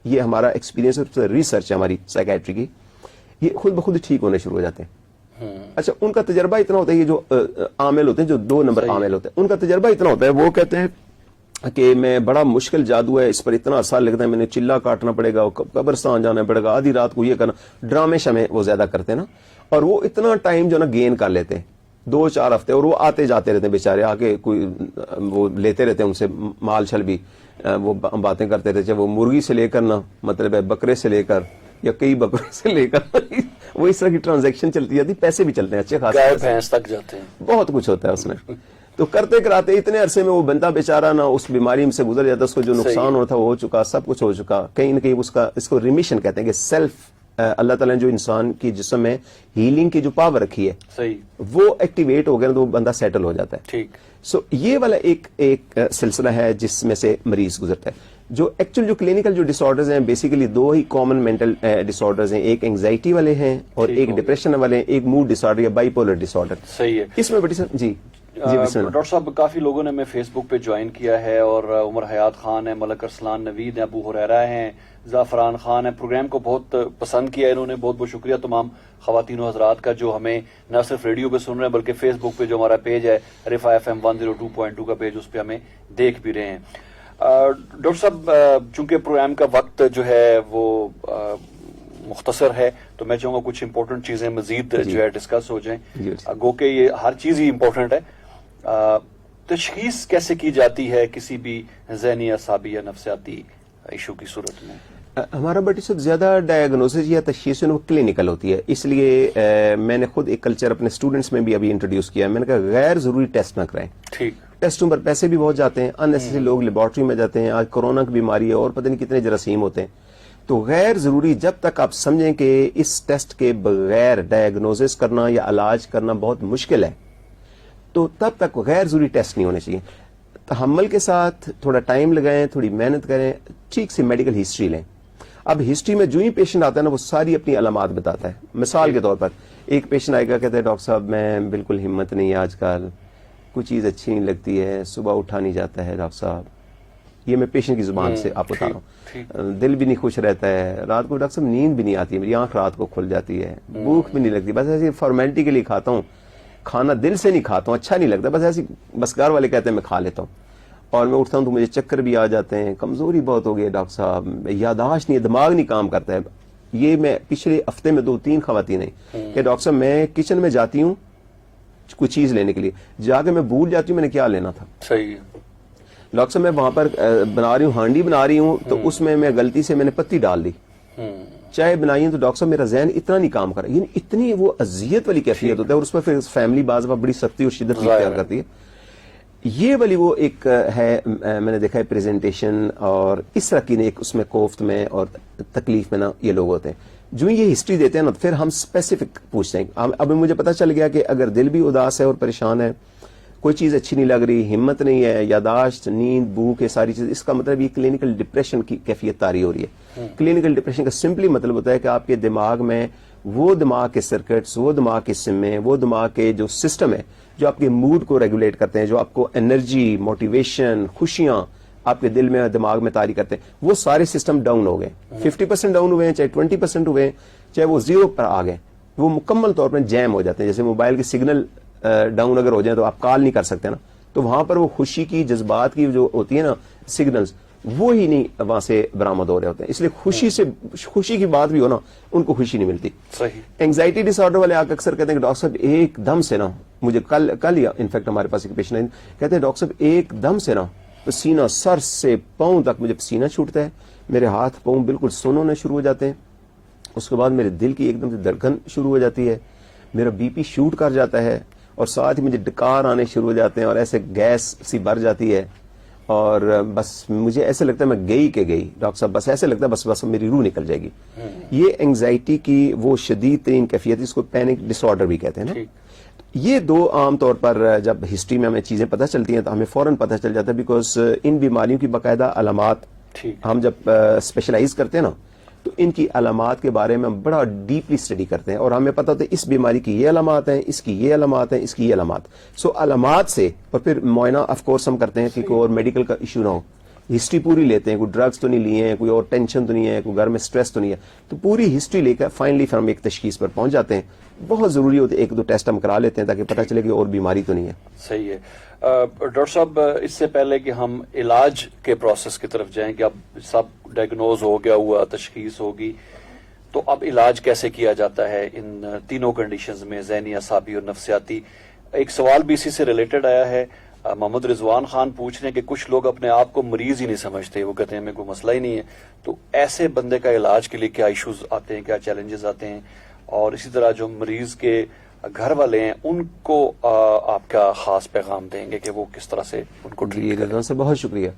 یہ ہمارا ایکسپیرینس ریسرچ ہے ہماری سائیکیٹری کی, یہ خود بخود ٹھیک ہونے شروع ہو جاتے ہیں. اچھا, ان کا تجربہ اتنا ہوتا ہے, یہ جو عامل ہوتے ہیں جو 2 نمبر عامل ہوتے ہیں, ان کا تجربہ اتنا ہوتا ہے, وہ کہتے ہیں کہ میں بڑا مشکل جادو ہے, اس پر اتنا عرصہ لگتا ہے, میں نے چلا کاٹنا پڑے گا, قبرستان جانا پڑے گا, آدھی رات کو یہ کرنا, ڈرامے شمے وہ زیادہ کرتے ہیں نا, اور وہ اتنا ٹائم جو نا گین کر لیتے ہیں 2-4 ہفتے, اور وہ آتے جاتے رہتے ہیں بیچارے, آ کے کوئی وہ لیتے رہتے ہیں ان سے مال چھل بھی, وہ باتیں کرتے رہتے, وہ مرغی سے لے کر نا مطلب ہے بکرے سے لے کر یا کئی بکروں سے لے کر وہ اس طرح کی ٹرانزیکشن چلتی جاتی, پیسے بھی چلتے ہیں اچھے خاصے, گائے بھینس تک جاتے ہیں, بہت کچھ ہوتا ہے اس میں. تو کرتے کراتے اتنے عرصے میں وہ بندہ بیچارہ نا اس بیماری میں سے گزر جاتا, اس کو جو نقصان ہوتا وہ ہو چکا, سب کچھ ہو چکا. کہیں نہ کہیں اس کو ریمیشن کہتے ہیں کہ سیلف, اللہ تعالیٰ نے جو انسان کی جسم میں ہیلنگ کی جو پاور رکھی ہے, صحیح, وہ ایکٹیویٹ ہو گیا تو وہ بندہ سیٹل ہو جاتا ہے. ٹھیک. سو یہ والا ایک سلسلہ ہے جس میں سے مریض گزرتا ہے. جو ایکچوئل جو کلینکل جو ڈس آرڈرز ہیں, بیسیکلی 2 ہی کامن مینٹل ڈس ہیں, ایک اینگزائٹی والے ہیں اور ایک ڈپریشن والے ہیں, ایک موڈ ڈس آرڈر یا بائی پولر ڈس آرڈر. صحیح ہے. اس میں بڑی جی ڈاکٹر صاحب, کافی لوگوں نے ہمیں فیس بک پہ جوائن کیا ہے, اور عمر حیات خان ہے, ملک ارسلان نوید ہیں, ابو ہریرہ ہیں, زعفران خان ہے. پروگرام کو بہت پسند کیا انہوں نے, بہت بہت شکریہ تمام خواتین و حضرات کا جو ہمیں نہ صرف ریڈیو پہ سن رہے ہیں بلکہ فیس بک پہ جو ہمارا پیج ہے رفا FM 102.2 کا پیج, اس پہ ہمیں دیکھ بھی رہے ہیں. ڈاکٹر صاحب, چونکہ پروگرام کا وقت جو ہے وہ مختصر ہے, تو میں چاہوں گا کچھ امپورٹنٹ چیزیں مزید جو ہے ڈسکس ہو جائیں, گو کہ یہ ہر چیز ہی امپورٹنٹ ہے. تشخیص کیسے کی جاتی ہے کسی بھی ذہنی اعصابی یا نفسیاتی ایشو کی صورت میں؟ ہمارا بٹی صاحب زیادہ ڈائگنوسس یا تشخیص وہ کلینکل ہوتی ہے, اس لیے میں نے خود ایک کلچر اپنے اسٹوڈنٹس میں بھی ابھی انٹروڈیوس کیا ہے. میں نے کہا غیر ضروری ٹیسٹ نہ کرائیں. ٹھیک. ٹیسٹوں پر پیسے بھی بہت جاتے ہیں, اننیسیسری لوگ لیبارٹری میں جاتے ہیں, آج کورونا کی بیماری ہے اور پتہ نہیں کتنے جراثیم ہوتے ہیں. تو غیر ضروری جب تک آپ سمجھیں کہ اس ٹیسٹ کے بغیر ڈائگنوسس کرنا یا علاج کرنا بہت مشکل ہے, تو تب تک غیر ضروری ٹیسٹ نہیں ہونے چاہیے. تحمل کے ساتھ تھوڑا ٹائم لگائیں, تھوڑی محنت کریں, ٹھیک سے میڈیکل ہسٹری لیں. اب ہسٹری میں جو ہی پیشنٹ آتا ہے نا وہ ساری اپنی علامات بتاتا ہے. مثال کے طور پر ایک پیشنٹ آئے گا کہتے ہیں ڈاکٹر صاحب میں بالکل ہمت نہیں ہے آج کل, کوئی چیز اچھی نہیں لگتی ہے, صبح اٹھا نہیں جاتا ہے ڈاکٹر صاحب, یہ میں پیشنٹ کی زبان سے آپ بتا رہا ہوں, دل بھی نہیں خوش رہتا ہے, رات کو ڈاکٹر صاحب نیند بھی نہیں آتی ہے, میری آنکھ رات کو کھل جاتی ہے, بھوک بھی نہیں لگتی, بس ایسی فارمیلٹی کے لیے کھاتا ہوں, کھانا دل سے نہیں کھاتا ہوں, اچھا نہیں لگتا, بس ایسی بس گھر والے کہتے ہیں میں کھا لیتا ہوں, اور میں اٹھتا ہوں تو مجھے چکر بھی آ جاتے ہیں, کمزوری بہت ہو گئی ہے ڈاکٹر صاحب, یاداشت نہیں ہے, دماغ نہیں کام کرتا ہے. یہ میں پچھلے ہفتے میں 2-3 خواتین ہیں کہ ڈاکٹر صاحب میں کچن میں جاتی ہوں کوئی چیز لینے کے لیے, جا کے میں بھول جاتی ہوں میں نے کیا لینا تھا. صحیح. ڈاکٹر صاحب میں وہاں پر بنا رہی ہوں, ہانڈی بنا رہی ہوں, تو اس میں غلطی سے میں نے پتی ڈال دی, چائے بنائی ہے, تو ڈاکٹر صاحب میرا ذہن اتنا نہیں کام کر رہا, یعنی اتنی وہ اذیت والی کیفیت ہوتا ہے, اور اس میں پھر فیملی بعض بڑی سختی اور شدت اختیار کرتی ہے. یہ والی وہ ایک ہے, میں نے دیکھا ہے پریزنٹیشن, اور اس طرح کی ایک اس میں کوفت میں اور تکلیف میں نا یہ لوگ ہوتے ہیں. جو یہ ہسٹری دیتے ہیں نا پھر ہم اسپیسیفک پوچھتے ہیں. اب مجھے پتا چل گیا کہ اگر دل بھی اداس ہے اور پریشان ہے, کوئی چیز اچھی نہیں لگ رہی, ہمت نہیں ہے, یاداشت, نیند, بھوک, یہ ساری چیز, اس کا مطلب یہ کلینکل ڈپریشن کی کیفیت طاری ہو رہی ہے. کلینکل ڈپریشن کا سمپلی مطلب ہوتا ہے کہ آپ کے دماغ میں وہ دماغ کے سرکٹس, وہ دماغ کے سمیں, وہ دماغ کے جو سسٹم ہے جو آپ کے موڈ کو ریگولیٹ کرتے ہیں, جو آپ کو انرجی, موٹیویشن, خوشیاں آپ کے دل میں دماغ میں طاری کرتے ہیں, وہ سارے سسٹم ڈاؤن ہو گئے. 50% ڈاؤن ہوئے ہیں, چاہے 20% ہوئے ہیں, چاہے وہ 0 پر آ گئے, وہ مکمل طور پر جیم ہو جاتے ہیں. جیسے موبائل کے سگنل ڈاؤن اگر ہو جائیں تو آپ کال نہیں کر سکتے نا, تو وہاں پر وہ خوشی کی, جذبات کی جو ہوتی ہے نا سگنلز, وہ ہی نہیں وہاں سے برآمد ہو رہے ہوتے ہیں. اس لیے خوشی کی بات بھی ہو نا, ان کو خوشی نہیں ملتی. صحیح. اینگزائٹی ڈس آرڈر والے اکثر کہتے ہیں کہ ڈاکٹر صاحب ایک دم سے نا, مجھے کل ہی انفیکٹ ہمارے پاس ایک پیشنٹ کہتے ہیں ڈاکٹر صاحب ایک دم سے نا پسینہ سر سے پاؤں تک مجھے پسینہ چھوٹتا ہے, میرے ہاتھ پاؤں بالکل سن ہونے شروع ہو جاتے ہیں, اس کے بعد میرے دل کی ایک دم سے دھڑکن شروع ہو جاتی ہے, میرا بی پی شوٹ کر جاتا ہے, اور ساتھ ہی مجھے ڈکار آنے شروع ہو جاتے ہیں, اور ایسے گیس سی بھر جاتی ہے, اور بس مجھے ایسے لگتا ہے میں گئی کہ گئی ڈاکٹر صاحب, بس ایسے لگتا ہے بس میری روح نکل جائے گی. یہ اینگزائٹی کی وہ شدید ترین کیفیت, اس کو پینک ڈس آرڈر بھی کہتے ہیں نا. یہ دو عام طور پر جب ہسٹری میں ہمیں چیزیں پتہ چلتی ہیں تو ہمیں فوراً پتہ چل جاتا ہے, بیکاز ان بیماریوں کی باقاعدہ علامات ہم جب اسپیشلائز کرتے ہیں نا تو ان کی علامات کے بارے میں ہم بڑا ڈیپلی اسٹڈی کرتے ہیں, اور ہمیں پتہ ہوتا ہے اس بیماری کی یہ علامات ہیں, اس کی یہ علامات ہیں, اس کی یہ علامات. سو علامات سے اور پھر معائنہ آف کورس ہم کرتے ہیں کہ کوئی اور میڈیکل کا ایشو نہ ہو, ہسٹری پوری لیتے ہیں, کوئی ڈرگس تو نہیں لیے ہیں, کوئی اور ٹینشن تو نہیں ہے, کوئی گھر میں سٹریس تو نہیں ہے, تو پوری ہسٹری لے کر فائنلی پھر ہم ایک تشخیص پر پہنچ جاتے ہیں. بہت ضروری ہوتے ہیں 1-2 ٹیسٹ ہم کرا لیتے ہیں تاکہ پتہ چلے کہ اور بیماری تو نہیں ہے. صحیح ہے. ڈاکٹر صاحب اس سے پہلے کہ ہم علاج کے پروسیس کی طرف جائیں کہ اب سب ڈائگنوز ہو گیا ہوا, تشخیص ہوگی, تو اب علاج کیسے کیا جاتا ہے ان تینوں کنڈیشنز میں, ذہنی, اعصابی اور نفسیاتی. ایک سوال بھی اسی سے ریلیٹڈ آیا ہے, محمد رضوان خان پوچھ رہے ہیں کہ کچھ لوگ اپنے آپ کو مریض ہی نہیں سمجھتے, وہ کہتے ہیں ہمیں کوئی مسئلہ ہی نہیں ہے, تو ایسے بندے کا علاج کے لیے کیا ایشوز آتے ہیں, کیا چیلنجز آتے ہیں, اور اسی طرح جو مریض کے گھر والے ہیں ان کو آپ کا خاص پیغام دیں گے کہ وہ کس طرح سے ان کو ٹریٹ کریں. سے بہت شکریہ.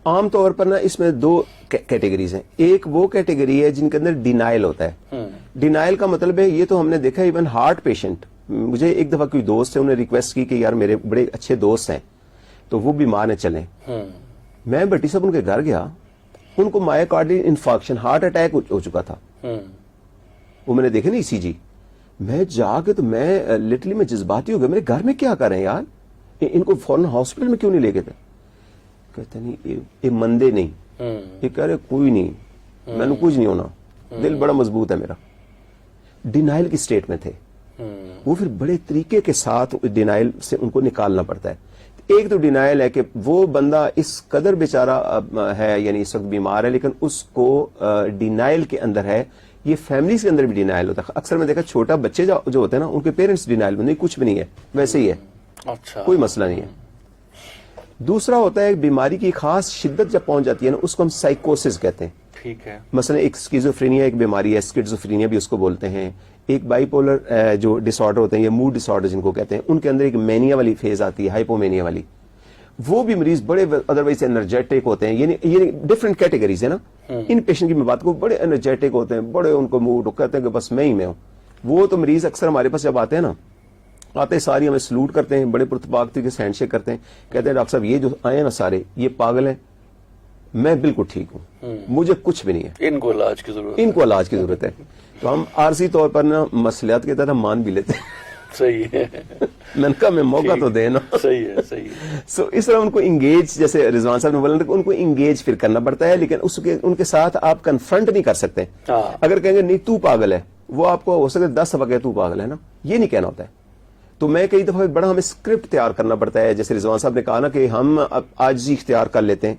عام طور پر نا اس میں 2 کیٹیگریز ہیں. ایک وہ کیٹیگری ہے جن کے اندر ڈینائل ہوتا ہے. ڈینائل کا مطلب ہے, یہ تو ہم نے دیکھا ایون ہارٹ پیشنٹ, مجھے ایک دفعہ کوئی دوست ہے, انہوں نے ریکویسٹ کی کہ یار میرے بڑے اچھے دوست ہیں تو وہ بیمار ہیں, چلیں. میں بٹی صاحب ان کے گھر گیا, ان کو مائیوکارڈیل انفارکشن, ہارٹ اٹیک ہو چکا تھا, وہ میں نے دیکھے نا ECG. میں جا کے تو میں لٹرلی میں جذباتی ہو گیا, میرے گھر میں کیا کر رہے ہیں یار, ان کو فوراً ہاسپٹل میں کیوں نہیں لے گئے تھے. کہتے نہیں یہ مندے نہیں, یہ کہہ رہے کوئی نہیں, میں نے کچھ نہیں ہونا, دل بڑا مضبوط ہے میرا. ڈینائل کی سٹیٹ میں تھے وہ, پھر بڑے طریقے کے ساتھ ڈینائل سے ان کو نکالنا پڑتا ہے. ایک تو ڈینائل ہے کہ وہ بندہ اس قدر بیچارہ ہے, یعنی اس وقت بیمار ہے, لیکن اس کو ڈینائل کے اندر ہے. یہ فیملیز کے اندر بھی ڈینائل ہوتا ہے. اکثر میں دیکھا چھوٹا بچے جو ہوتے ہیں نا, ان کے پیرنٹس ڈینائل میں, نہیں کچھ بھی نہیں ہے, ویسے ہی ہے, اچھا کوئی مسئلہ نہیں ہے. دوسرا ہوتا ہے بیماری کی خاص شدت جب پہنچ جاتی ہے نا, اس کو ہم سائیکوسس کہتے ہیں. ٹھیک ہے. مثلا ایک اسکیزوفرینیا ایک بیماری ہے, اسکیزوفرینیا بھی اس کو بولتے ہیں. ایک بائی پولر جو ڈس آرڈر ہوتے ہیں, یا موڈ ڈس آرڈر جن کو کہتے ہیں, ان کے اندر ایک مینیا والی فیز آتی ہے, ہائپومینیا والی. وہ بھی مریض بڑے ادروائز انرجیٹک ہوتے ہیں, یعنی ڈفرنٹ کیٹیگریز ہے نا. ان پیشنٹ کی میں بات کروں, بڑے انرجیٹک ہوتے ہیں, بڑے ان کو موڈ کہتے ہیں کہ بس میں ہی میں ہوں. وہ تو مریض اکثر ہمارے پاس جب آتے ہیں نا, آتے ساری ہمیں سلوٹ کرتے ہیں, بڑے پرتپاک طریقے سے ہینڈ شیک کرتے ہیں, کہتے ہیں ڈاکٹر صاحب یہ جو آئے ہیں نا سارے یہ پاگل ہیں, میں بالکل ٹھیک ہوں, مجھے کچھ بھی نہیں ہے, ان کو علاج کی ضرورت ان کو علاج کی ضرورت ہے. تو ہم عارضی طور پر نا مسئلات کی طرح مان بھی لیتے ہیں. صحیح ہے, میں نے کہا میں موقع تو دے نا. صحیح ہے, صحیح ہے. سو اس طرح ان کو انگیج, جیسے رضوان صاحب نے بولا ان کو انگیج پھر کرنا پڑتا ہے, لیکن ان کے ساتھ آپ کنفرنٹ نہیں کر سکتے. اگر کہیں گے نہیں تو پاگل ہے, وہ آپ کو ہو سکے 10 دفعہ کہ تو پاگل ہے نا, یہ نہیں کہنا ہوتا ہے. تو میں کئی دفعہ بڑا ہمیں اسکرپٹ تیار کرنا پڑتا ہے, جیسے رضوان صاحب نے کہا نا کہ ہم عاجزی اختیار کر لیتے ہیں,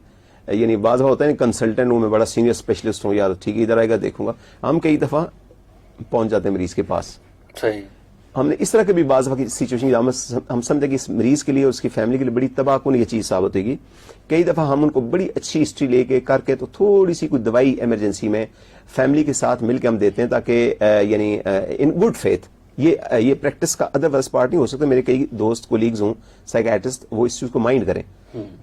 یعنی بعض ہوتا ہے کنسلٹنٹ ہوں, میں بڑا سینئر اسپیشلسٹ ہوں, یار ٹھیک ہے ادھر آئے گا دیکھوں گا, ہم کئی دفعہ پہنچ جاتے ہیں مریض کے پاس. صحیح. ہم نے اس طرح کے بھی بعض وقت سچویشن ہم سمجھے کہ اس مریض کے لیے اور اس کی فیملی کے لیے بڑی تباہ کن یہ چیز ثابت ہوگی. کئی دفعہ ہم ان کو بڑی اچھی ہسٹری لے کے کر کے تو تھوڑی سی کوئی دوائی ایمرجنسی میں فیملی کے ساتھ مل کے ہم دیتے ہیں, تاکہ یعنی ان گڈ فیتھ, یہ پریکٹس کا ادروائز پارٹ نہیں ہو سکتا. میرے کئی دوست کولیگز ہوں سائیکیٹرسٹ, وہ اس چیز کو مائنڈ کریں,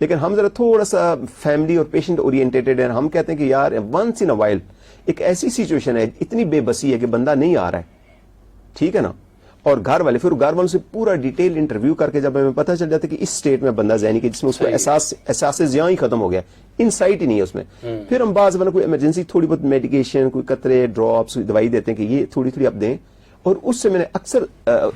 لیکن ہم ذرا تھوڑا سا فیملی اور پیشنٹ اورینٹیڈ ہیں. ہم کہتے ہیں کہ یار ونس ان اے وائل ایک ایسی سچویشن ہے, اتنی بے بسی ہے کہ بندہ نہیں آ رہا ہے, ٹھیک ہے نا, اور گھر والوں سے پورا ڈیٹیل انٹرویو کر کے جب ہمیں پتہ چل جاتا ہے کہ اس سٹیٹ میں بندہ ذہنی کہ جس میں اس کو احساس زیاں ہی ختم ہو گیا, انسائٹ ہی نہیں ہے اس میں, پھر ہم بعض کوئی ایمرجنسی تھوڑی بہت میڈیکیشن, کوئی قطرے ڈراپس, دوائی دیتے ہیں کہ یہ تھوڑی تھوڑی آپ دیں. اور اس سے میں نے اکثر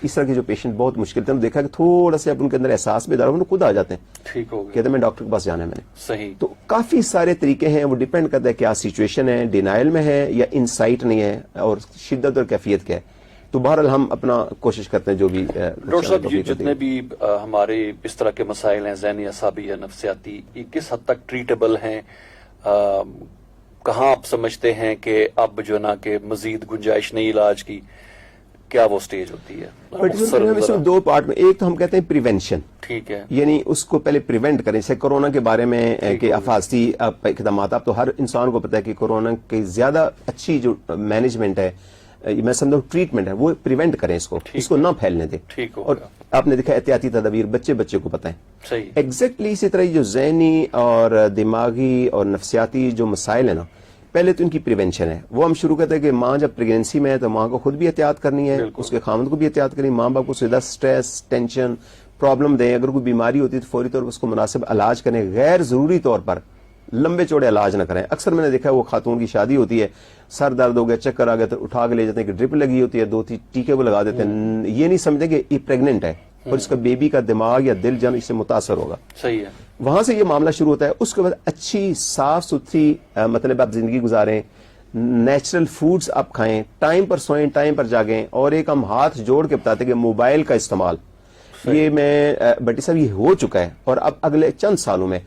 اس طرح کے جو پیشنٹ بہت مشکل تھے, دیکھا کہ تھوڑا سا اب ان کے اندر احساس بیدار ہو, خود آ جاتے ہیں, ٹھیک ہو گیا, کہتے ہیں میں ڈاکٹر کے پاس جانا ہے میں نے. صحیح. تو کافی سارے طریقے ہیں, وہ ڈیپینڈ کرتا ہے کیا سچویشن ہے, ڈینائل میں ہے یا انسائٹ نہیں ہے, اور شدت اور کیفیت کیا ہے. تو بہرحال ہم اپنا کوشش کرتے ہیں جو بھی. ڈاکٹر صاحب جتنے بھی ہمارے اس طرح کے مسائل ہیں, ذہنی اعصابی یا نفسیاتی, یہ کس حد تک ٹریٹیبل ہیں, کہاں آپ سمجھتے ہیں کہ اب جو نا کہ مزید گنجائش نہیں علاج کی, کیا وہ سٹیج ہوتی ہے؟ اس میں دو پارٹ میں, ایک تو ہم کہتے ہیں پریونشن, ٹھیک ہے, یعنی اس کو پہلے پریونٹ کریں. جیسے کورونا کے بارے میں کہ حفاظتی اقدامات, اب تو ہر انسان کو پتا ہے کہ کورونا کی زیادہ اچھی جو مینجمنٹ ہے, میں سمجھوں ٹریٹمنٹ ہے, وہ پریونٹ کریں, اس کو نہ پھیلنے دیں. اور آپ نے دیکھا احتیاطی تدابیر بچے کو پتہ ہے. ایگزیکٹلی اسی طرح جو ذہنی اور دماغی اور نفسیاتی جو مسائل ہیں نا, پہلے تو ان کی پریونشن ہے. وہ ہم شروع کرتے ہیں کہ ماں جب پریگنینسی میں ہے تو ماں کو خود بھی احتیاط کرنی ہے, اس کے خامد کو بھی احتیاط کرنی ہے. ماں باپ کو زیادہ سٹریس, ٹینشن, پرابلم دیں. اگر کوئی بیماری ہوتی ہے تو فوری طور پر اس کو مناسب علاج کریں, غیر ضروری طور پر لمبے چوڑے علاج نہ کریں. اکثر میں نے دیکھا وہ خاتون کی شادی ہوتی ہے, سر درد ہو گیا, چکر آ گیا, تو اٹھا کے لے جاتے ہیں کہ ڈرپ لگی ہوتی ہے, 2-3 ٹیکے وہ لگا دیتے ہیں, یہ نہیں سمجھتے کہ یہ پریگننٹ ہے اور اس کا بیبی کا دماغ یا دل جان اس سے متاثر ہوگا. صحیح ہے. وہاں سے یہ معاملہ شروع ہوتا ہے. اس کے بعد اچھی صاف ستھری مطلب آپ زندگی گزاریں, نیچرل فوڈز آپ کھائیں, ٹائم پر سوئیں, ٹائم پر جاگیں. اور ایک ہم ہاتھ جوڑ کے بتاتے کہ موبائل کا استعمال, یہ میں بٹی صاحب یہ ہو چکا ہے, اور اب اگلے چند سالوں میں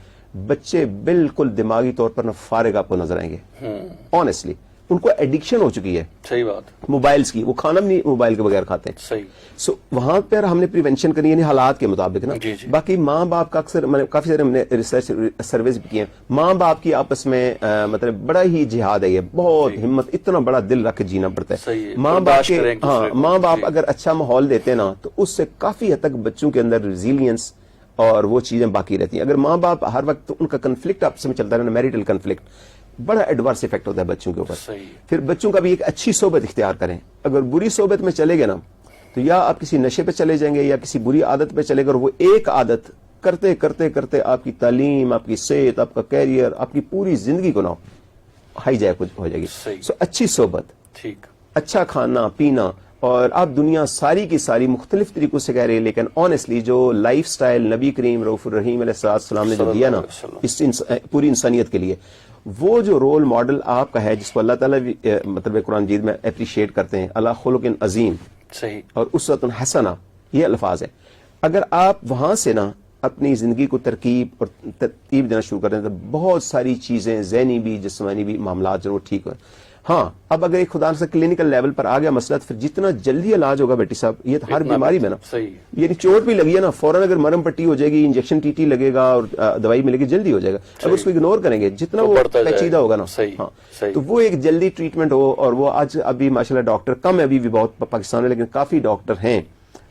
بچے بالکل دماغی طور پر فارغ آپ کو نظر آئیں گے. آنیسٹلی ان کو ایڈکشن ہو چکی ہے. صحیح بات. موبائلز کی, وہ کھانا بھی نہیں موبائل کے بغیر کھاتے ہیں. صحیح. سو وہاں پر ہم نے پریونشن کرنی, یعنی حالات کے مطابق نا. باقی ماں باپ کا اکثر کافی سارے ہم نے ریسرچ سرویز بھی کیے ہیں, ماں باپ کی آپس میں مطلب بڑا ہی جہاد ہے, یہ بہت ہمت, اتنا بڑا دل رکھ کے جینا پڑتا ہے. ماں باپ کے, ماں باپ اگر اچھا ماحول دیتے ہیں نا, تو اس سے کافی حد تک بچوں کے اندر ریزیلینس اور وہ چیزیں باقی رہتی ہیں. اگر ماں باپ ہر وقت ان کا کنفلکٹ آپ سے چلتا رہے نا, میریٹل کنفلکٹ, بڑا ایڈورس افیکٹ ہوتا ہے بچوں کے اوپر. پھر بچوں کا بھی ایک اچھی صحبت اختیار کریں. اگر بری صحبت میں چلے گئے نا, تو یا آپ کسی نشے پہ چلے جائیں گے یا کسی بری عادت پہ چلے گئے, اور وہ ایک عادت کرتے کرتے کرتے آپ کی تعلیم, آپ کی صحت, آپ کا کیریئر, آپ کی پوری زندگی کو نا ہائی جیک ہو جائے گی. سو اچھی صحبت, ٹھیک, اچھا کھانا پینا, اور آپ دنیا ساری کی ساری مختلف طریقوں سے کہہ رہے ہیں, لیکن آنیسٹلی جو لائف سٹائل نبی کریم رؤوف الرحیم علیہ السلام نے جو دیا نا اس پوری انسانیت کے لیے, وہ جو رول ماڈل آپ کا ہے, جس کو اللہ تعالیٰ مطلب قرآن مجید میں اپریشیٹ کرتے ہیں, اللہ خلق عظیم, صحیح, اور اسوۃ حسنہ, یہ الفاظ ہے. اگر آپ وہاں سے نا اپنی زندگی کو ترکیب اور ترتیب دینا شروع کر دیں, تو بہت ساری چیزیں ذہنی بھی جسمانی بھی معاملات ضرور ٹھیک ہو. ہاں, اب اگر ایک خدا سے کلینکل لیول پر آ گیا مسئلہ, تو پھر جتنا جلدی علاج ہوگا بیٹی صاحب, یہ تو ہر بیماری میں نا, یعنی چوٹ بھی لگی ہے نا, فوراً اگر مرم پٹی ہو جائے گی, انجیکشن ٹی ٹی لگے گا اور دوائی ملے گی, جلدی ہو جائے گا. اگر اس کو اگنور کریں گے, جتنا وہ پیچیدہ ہوگا نا, ہاں, تو وہ ایک جلدی ٹریٹمنٹ ہو. اور وہ آج ابھی ماشاءاللہ ڈاکٹر کم ہے, ابھی بھی بہت پاکستان میں, لیکن کافی ڈاکٹر ہیں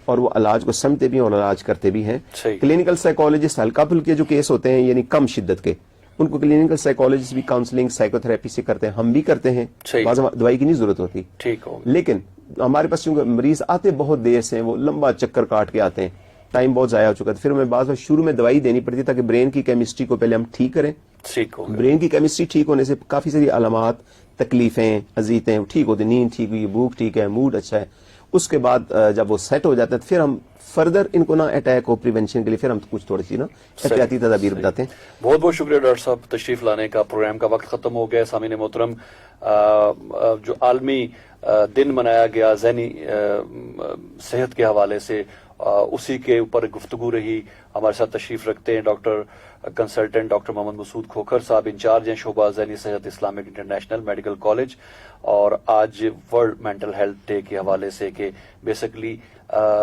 اور وہ علاج کو سمجھتے بھی ہیں اور علاج کرتے بھی ہیں. کلینکل سائیکالوجسٹ ہلکا پھلکے جو کیس ہوتے ہیں, یعنی کم شدت کے, ان کو کلینکل سائیکالوجسٹ بھی کاؤنسلنگ سائیکو تھراپی سے کرتے ہیں, ہم بھی کرتے ہیں. بعض دوائی کی نہیں ضرورت ہوتی, لیکن ہمارے پاس چونکہ مریض آتے بہت دیر سے ہیں, وہ لمبا چکر کاٹ کے آتے ہیں, ٹائم بہت ضائع ہو چکا ہے, پھر ہمیں بعض شروع میں دوائی دینی پڑتی ہے تاکہ برین کی کیمسٹری کو پہلے ہم ٹھیک کریں, ٹھیک ہو گئے. برین کی کیمسٹری ٹھیک ہونے سے کافی ساری علامات، تکلیفیں، اذیتیں ٹھیک ہوتی، نیند ٹھیک ہوئی، بھوک ٹھیک ہے، موڈ اچھا ہے. اس کے بعد جب وہ سیٹ ہو جاتا ہے پھر ہم فردر ان کو نہ اٹیک ہو پریونشن کے لیے پھر ہم کچھ تھوڑی سی نا احتیاطی تدابیر بتاتے ہیں. بہت بہت شکریہ ڈاکٹر صاحب تشریف لانے کا. پروگرام کا وقت ختم ہو گیا. سامعین محترم، جو عالمی دن منایا گیا ذہنی صحت کے حوالے سے، اسی کے اوپر گفتگو رہی. ہمارے ساتھ تشریف رکھتے ہیں ڈاکٹر کنسلٹنٹ ڈاکٹر محمد مسعود کھوکھر صاحب، انچارج ہیں شعبہ ذہنی صحت اسلامک انٹرنیشنل میڈیکل کالج. اور آج ورلڈ مینٹل ہیلتھ ڈے کے حوالے سے کہ بیسکلی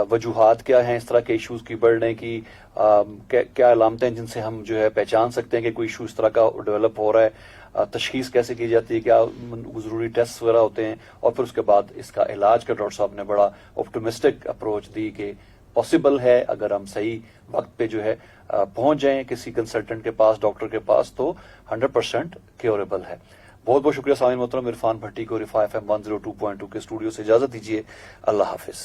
وجوہات کیا ہیں اس طرح کے ایشوز کی بڑھنے کی، کیا علامتیں ہیں جن سے ہم جو ہے پہچان سکتے ہیں کہ کوئی ایشو اس طرح کا ڈیولپ ہو رہا ہے، تشخیص کیسے کی جاتی ہے، کیا ضروری ٹیسٹ وغیرہ ہوتے ہیں، اور پھر اس کے بعد اس کا علاج کا ڈاکٹر صاحب نے بڑا آپٹمسٹک اپروچ دی کہ پاسبل ہے اگر ہم صحیح وقت پہ جو ہے پہنچ جائیں کسی کنسلٹنٹ کے پاس، ڈاکٹر کے پاس، تو 100% کیوریبل ہے. بہت بہت شکریہ سامعین محترم. عرفان بھٹی کو رفا FM 102.2 کے اسٹوڈیو سے اجازت دیجیے. اللہ حافظ.